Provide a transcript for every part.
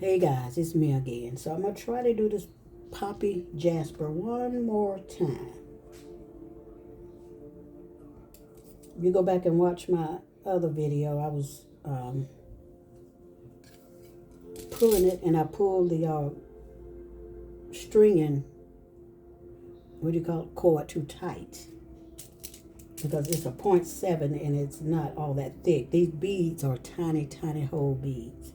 Hey guys, it's me again. So I'm going to try to do this poppy jasper one more time. If you go back and watch my other video, I was pulling it and I pulled the stringing, what do you call it, cord too tight. Because it's a 0.7 and it's not all that thick. These beads are tiny, tiny whole beads.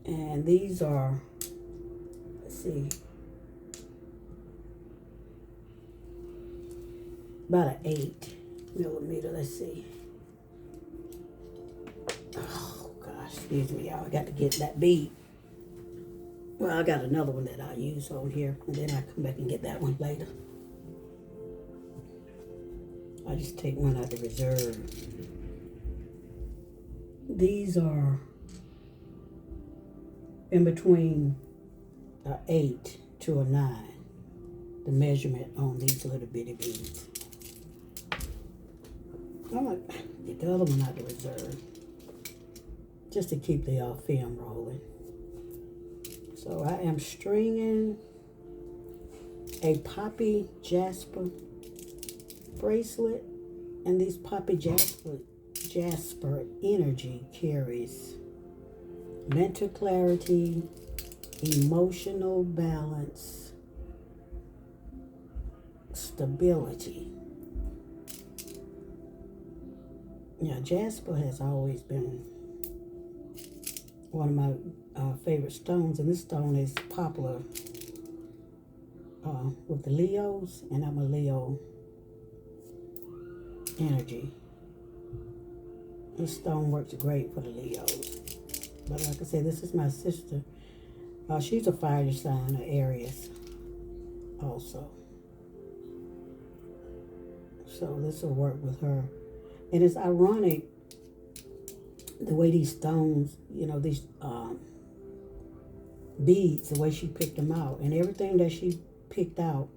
And these are, let's see, about an 8 millimeter. Let's see. Oh gosh, excuse me, y'all. I got to get that bead. Well, I got another one that I use on here, and then I come back and get that one later. I just take one out of reserve. These are in between an 8 to a 9, the measurement on these little bitty beads. I'm going to get the other one out of reserve just to keep the film rolling. So I am stringing a poppy jasper bracelet, and these poppy jasper energy carries mental clarity, emotional balance, stability. Yeah, jasper has always been one of my favorite stones, and this stone is popular with the Leos, and I'm a Leo energy. This stone works great for the Leos. But like I said, this is my sister. She's a fire sign, Aries also. So this will work with her. And it's ironic the way these stones, you know, these beads, the way she picked them out. And everything that she picked out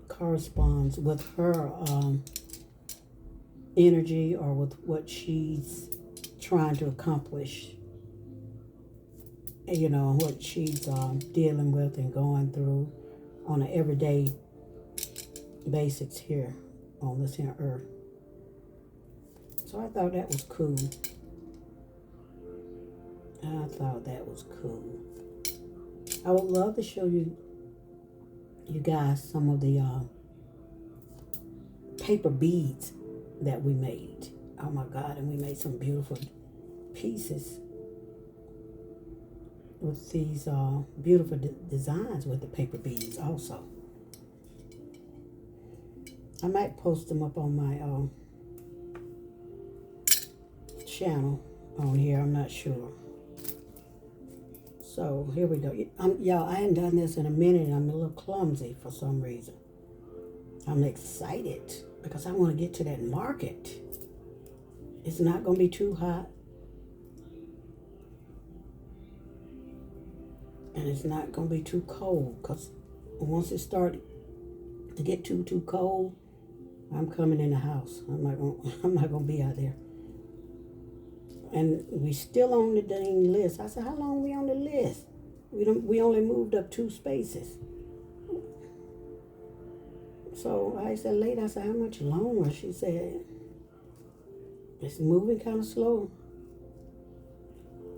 corresponds with her energy or with what she's trying to accomplish. You know, what she's dealing with and going through on an everyday basis here on this here earth. So I thought that was cool. I thought that was cool. I would love to show you guys some of the paper beads that we made. Oh my God, and we made some beautiful pieces with these beautiful designs with the paper beads also. I might post them up on my channel on here, I'm not sure. So here we go. Y'all, I hadn't done this in a minute and I'm a little clumsy for some reason. I'm excited because I want to get to that market. It's not going to be too hot. And it's not going to be too cold, because once it starts to get too cold, I'm coming in the house. I'm not going to be out there. And we still on the dang list. I said, how long we on the list? We only moved up 2 spaces. So I said later, I said, how much longer? She said, it's moving kind of slow.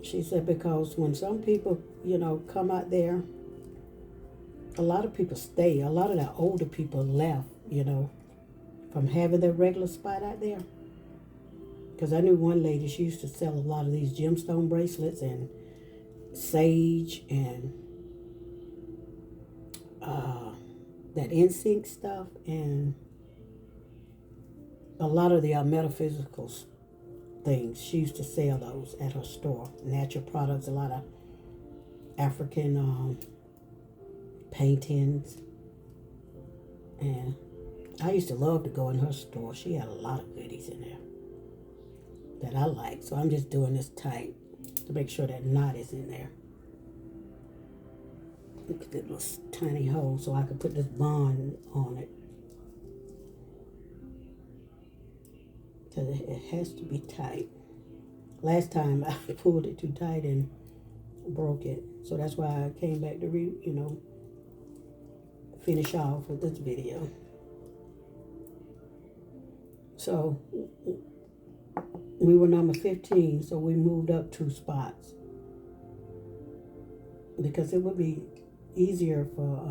She said, because when some people, you know, come out there, a lot of people stay. A lot of the older people left, you know, from having their regular spot out there. Because I knew one lady, she used to sell a lot of these gemstone bracelets and sage and that NSYNC stuff and a lot of the metaphysical things. She used to sell those at her store. Natural products, a lot of African paintings. And I used to love to go in her store. She had a lot of goodies in there that I like. So I'm just doing this tight to make sure that knot is in there. Look at that little tiny hole so I can put this bond on it. Because it has to be tight Last time I pulled it too tight and broke it. So that's why I came back to finish off with this video. So we were number 15, so we moved up 2 spots because it would be easier for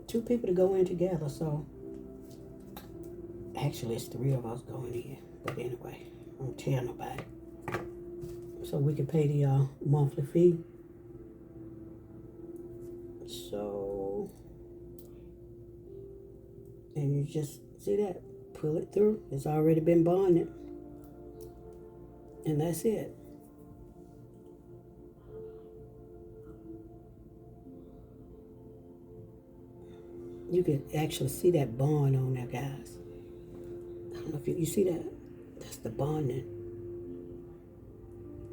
2 people to go in together. So actually it's 3 of us going in, but anyway, I don't tell nobody. So we can pay the monthly fee. So, and you just see that, pull it through. It's already been bonded, and that's it. You can actually see that bond on there, guys. I don't know if you see that. That's the bonding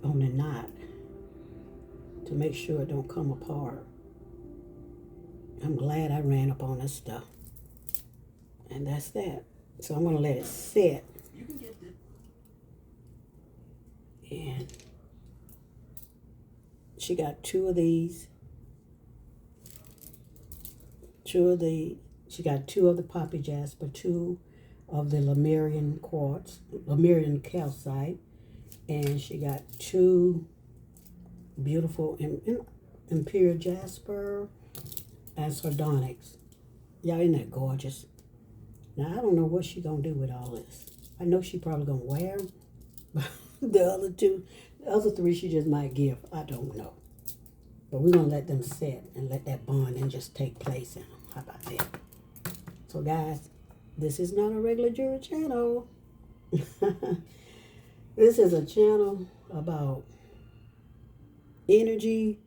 on the knot to make sure it don't come apart. I'm glad I ran up on this stuff. And that's that. So I'm going to let it sit. And she got 2 of these. She got 2 of the poppy jasper, 2 of the Lemurian quartz, Lemurian calcite, and she got 2 beautiful imperial jasper and sardonyx. Y'all, isn't that gorgeous? Now, I don't know what she gonna do with all this. I know she probably gonna wear them, but the other 3 she just might give. I don't know. But we're gonna let them sit and let that bonding just take place in them. How about that? So guys, this is not a regular jewelry channel. This is a channel about energy,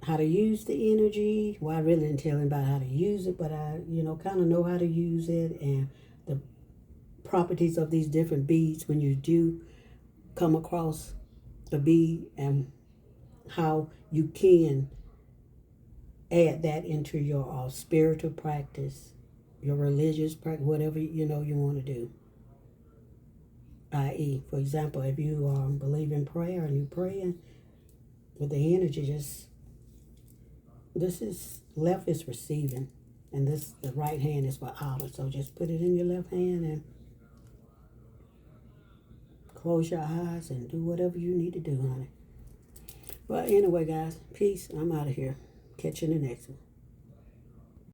how to use the energy. Well, I really didn't tell him about how to use it, but I, kind of know how to use it and the properties of these different beads when you do come across a bead and how you can add that into your spiritual practice, your religious practice, whatever you want to do. I.e., for example, if you believe in prayer and you're praying with the energy, this is left is receiving, and the right hand is for outer. So just put it in your left hand and close your eyes and do whatever you need to do, honey. But anyway, guys, peace. I'm out of here. Catch you in the next one.